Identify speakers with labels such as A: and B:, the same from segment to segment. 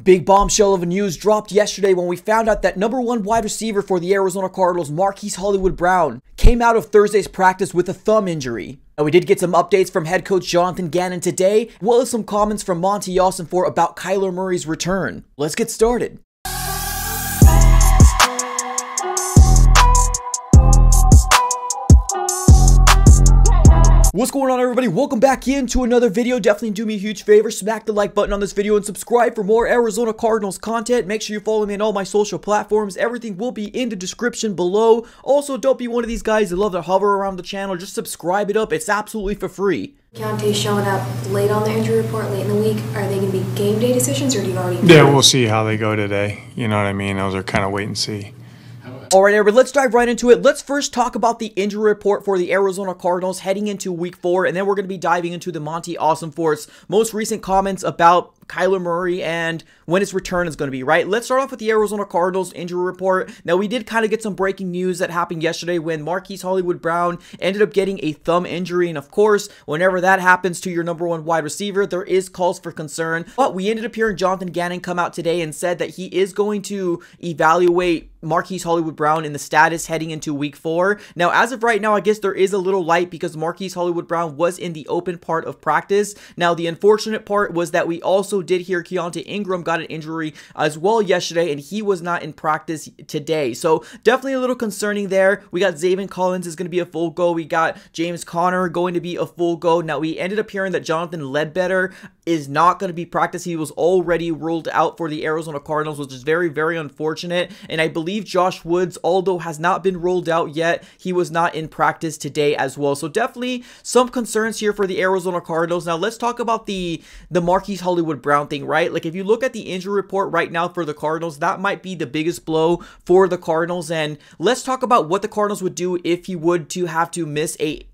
A: Big bombshell of news dropped yesterday when we found out that #1 wide receiver for the Arizona Cardinals, Marquise Hollywood Brown, came out of Thursday's practice with a thumb injury. Now, we did get some updates from head coach Jonathan Gannon today, as well as some comments from Monti Ossenfort about Kyler Murray's return. Let's get started. What's going on, everybody? Welcome back into another video. Definitely do me a huge favor, smack the like button on this video and subscribe for more Arizona Cardinals content. Make sure you follow me on all my social platforms. Everything will be in the description below. Also, don't be one of these guys that love to hover around the channel. Just subscribe it up. It's absolutely for free.
B: Keontae showing up late on the injury report, late in the week. Are they going to be game day decisions, or do you already know?
C: Yeah, we'll see how they go today. You know what I mean? Those are kind of wait and see.
A: Alright, everybody, let's dive right into it. Let's first talk about the injury report for the Arizona Cardinals heading into week 4, and then we're going to be diving into the Monti Ossenfort's most recent comments about Kyler Murray and when his return is going to be, right? Let's start off with the Arizona Cardinals injury report. Now, we did kind of get some breaking news that happened yesterday when Marquise Hollywood Brown ended up getting a thumb injury, and of course, whenever that happens to your #1 wide receiver, there is cause for concern. But we ended up hearing Jonathan Gannon come out today and said that he is going to evaluate Marquise Hollywood Brown in the status heading into week 4. Now, as of right now, I guess there is a little light because Marquise Hollywood Brown was in the open part of practice. Now, the unfortunate part was that we also did hear Keontae Ingram got an injury as well yesterday, and he was not in practice today. So definitely a little concerning there. We got Zaven Collins is going to be a full go. We got James Conner going to be a full go. Now, we ended up hearing that Jonathan Ledbetter is not going to be practiced. He was already ruled out for the Arizona Cardinals, which is very, very unfortunate. And I believe Josh Woods, although has not been ruled out yet, he was not in practice today as well. So definitely some concerns here for the Arizona Cardinals. Now, let's talk about the Marquise Hollywood Brown thing, right? Like, if you look at the injury report right now for the Cardinals, that might be the biggest blow for the Cardinals. And let's talk about what the Cardinals would do if he would to have to miss a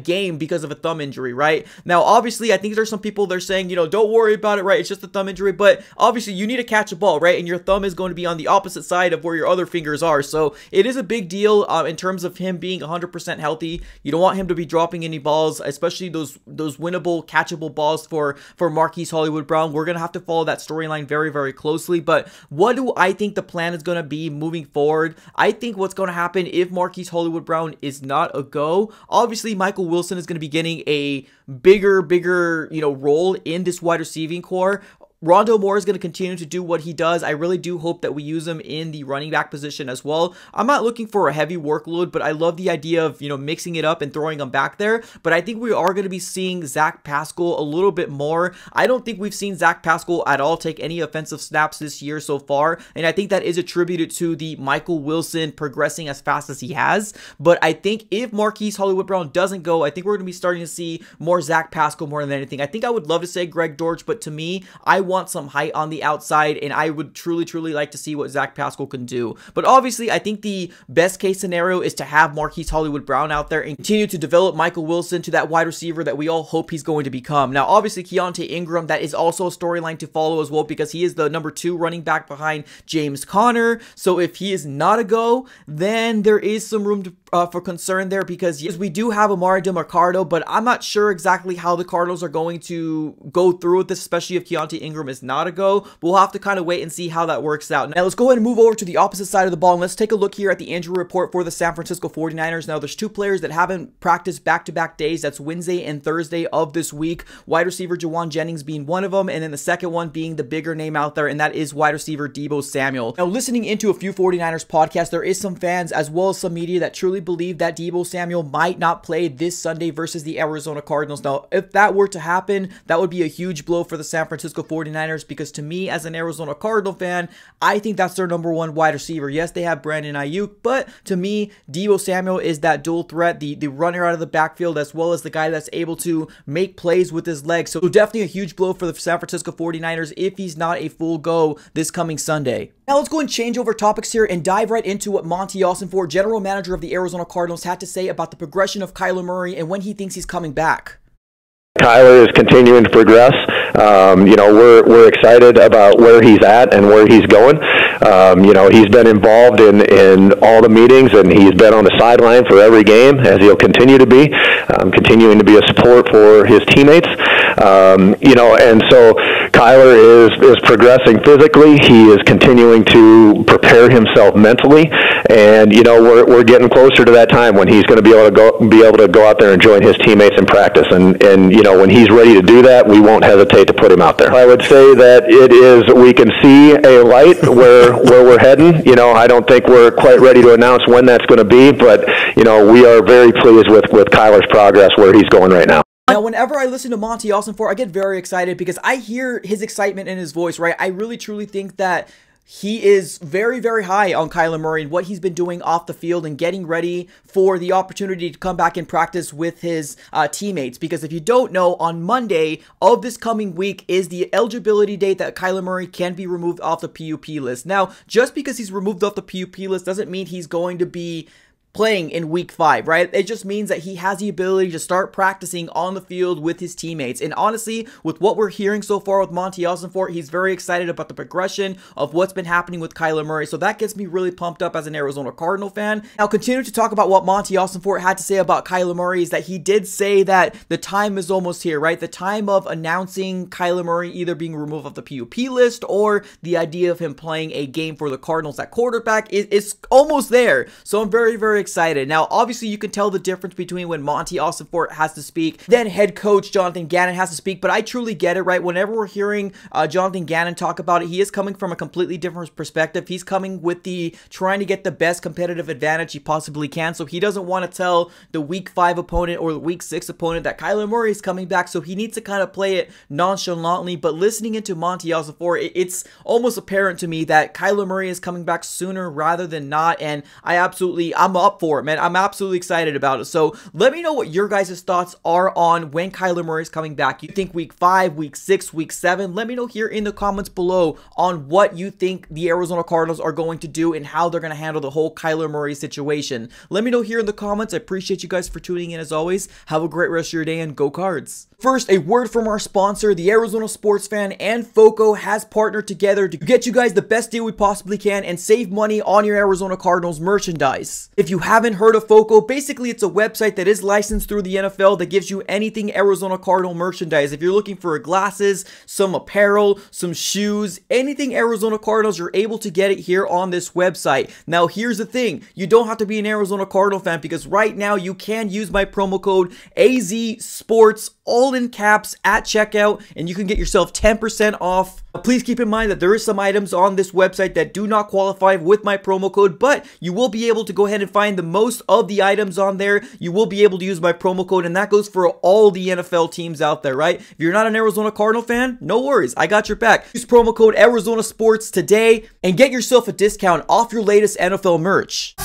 A: game because of a thumb injury, right? Now, obviously, I think there's some people that are saying, you know, don't worry about it, right? It's just a thumb injury, but obviously you need to catch a ball, right? And your thumb is going to be on the opposite side of where your other fingers are. So it is a big deal in terms of him being 100% healthy. You don't want him to be dropping any balls, especially those winnable, catchable balls for Marquise Hollywood Brown. We're going to have to follow that storyline very, very closely. But what do I think the plan is going to be moving forward? I think what's going to happen if Marquise Hollywood Brown is not a go, obviously Michael Wilson is going to be getting a bigger, you know, role in this wide receiving core. Rondo Moore is going to continue to do what he does. I really do hope that we use him in the running back position as well. I'm not looking for a heavy workload, but I love the idea of, you know, mixing it up and throwing him back there. But I think we are going to be seeing Zach Pascal a little bit more. I don't think we've seen Zach Pascal at all take any offensive snaps this year so far, and I think that is attributed to the Michael Wilson progressing as fast as he has. But I think if Marquise Hollywood Brown doesn't go, I think we're going to be starting to see more Zach Pascal more than anything. I think I would love to say Greg Dortch, but to me, I want some height on the outside, and I would truly like to see what Zach Pascal can do. But obviously, I think the best case scenario is to have Marquise Hollywood Brown out there and continue to develop Michael Wilson to that wide receiver that we all hope he's going to become. Now, obviously, Keontae Ingram, that is also a storyline to follow as well, because he is the #2 running back behind James Conner. So if he is not a go, then there is some room for concern there, because yes, we do have Amari DeMarcado, but I'm not sure exactly how the Cardinals are going to go through with this, especially if Keontae Ingram is not a go. We'll have to kind of wait and see how that works out. Now, let's go ahead and move over to the opposite side of the ball, and let's take a look here at the injury report for the San Francisco 49ers. Now, there's 2 players that haven't practiced back-to-back days. That's Wednesday and Thursday of this week. Wide receiver Jawan Jennings being one of them, and then the second one being the bigger name out there, and that is wide receiver Deebo Samuel. Now, listening into a few 49ers podcasts, there is some fans as well as some media that truly believe that Deebo Samuel might not play this Sunday versus the Arizona Cardinals. Now, if that were to happen, that would be a huge blow for the San Francisco 49ers, because to me, as an Arizona Cardinal fan, I think that's their #1 wide receiver. Yes, they have Brandon Ayuk, but to me, Deebo Samuel is that dual threat, the runner out of the backfield, as well as the guy that's able to make plays with his legs. So definitely a huge blow for the San Francisco 49ers if he's not a full go this coming Sunday. Now let's go and change over topics here and dive right into what Monti Ossenfort, general manager of the Arizona Cardinals, had to say about the progression of Kyler Murray and when he thinks he's coming back.
D: Kyler is continuing to progress. You know, we're excited about where he's at and where he's going. You know, he's been involved in all the meetings, and he's been on the sideline for every game, as he'll continue to be, continuing to be a support for his teammates. And so Kyler is progressing physically. He is continuing to prepare himself mentally, and we're getting closer to that time when he's going to be able to go out there and join his teammates in practice. And when he's ready to do that, we won't hesitate to put him out there. I would say that we can see a light where we're heading. I don't think we're quite ready to announce when that's going to be, but we are very pleased with Kyler's progress where he's going right now.
A: Now, whenever I listen to Monti Ossenfort, I get very excited because I hear his excitement in his voice, right? I really, truly think that he is very, very high on Kyler Murray and what he's been doing off the field and getting ready for the opportunity to come back and practice with his teammates. Because if you don't know, on Monday of this coming week is the eligibility date that Kyler Murray can be removed off the PUP list. Now, just because he's removed off the PUP list doesn't mean he's going to be playing in week 5, right? It just means that he has the ability to start practicing on the field with his teammates. And honestly, with what we're hearing so far with Monti Ossenfort, he's very excited about the progression of what's been happening with Kyler Murray. So that gets me really pumped up as an Arizona Cardinal fan. Now, continue to talk about what Monti Ossenfort had to say about Kyler Murray is that he did say that the time is almost here, right? The time of announcing Kyler Murray either being removed off the PUP list or the idea of him playing a game for the Cardinals at quarterback is almost there. So I'm very, very excited. Now, obviously, you can tell the difference between when Monti Ossenfort has to speak, then head coach Jonathan Gannon has to speak, but I truly get it, right? Whenever we're hearing Jonathan Gannon talk about it, he is coming from a completely different perspective. He's coming with the trying to get the best competitive advantage he possibly can, so he doesn't want to tell the week 5 opponent or the week 6 opponent that Kyler Murray is coming back, so he needs to kind of play it nonchalantly. But listening into Monti Ossenfort, it's almost apparent to me that Kyler Murray is coming back sooner rather than not, and I'm up for it, man. I'm absolutely excited about it. So let me know what your guys' thoughts are on when Kyler Murray is coming back. You think week 5, week 6, week 7? Let me know here in the comments below on what you think the Arizona Cardinals are going to do and how they're going to handle the whole Kyler Murray situation. Let me know here in the comments. I appreciate you guys for tuning in as always. Have a great rest of your day and go Cards. First, a word from our sponsor. The Arizona Sports Fan and FOCO has partnered together to get you guys the best deal we possibly can and save money on your Arizona Cardinals merchandise. If you haven't heard of FOCO, basically it's a website that is licensed through the NFL that gives you anything Arizona Cardinal merchandise. If you're looking for glasses, some apparel, some shoes, anything Arizona Cardinals, you're able to get it here on this website. Now, here's the thing. You don't have to be an Arizona Cardinal fan because right now you can use my promo code AZSports, all in caps, at checkout, and you can get yourself 10% off. Please keep in mind that there is some items on this website that do not qualify with my promo code, but you will be able to go ahead and find the most of the items on there. You will be able to use my promo code, and that goes for all the NFL teams out there, right? If you're not an Arizona Cardinal fan, no worries. I got your back. Use promo code Arizona Sports today and get yourself a discount off your latest NFL merch.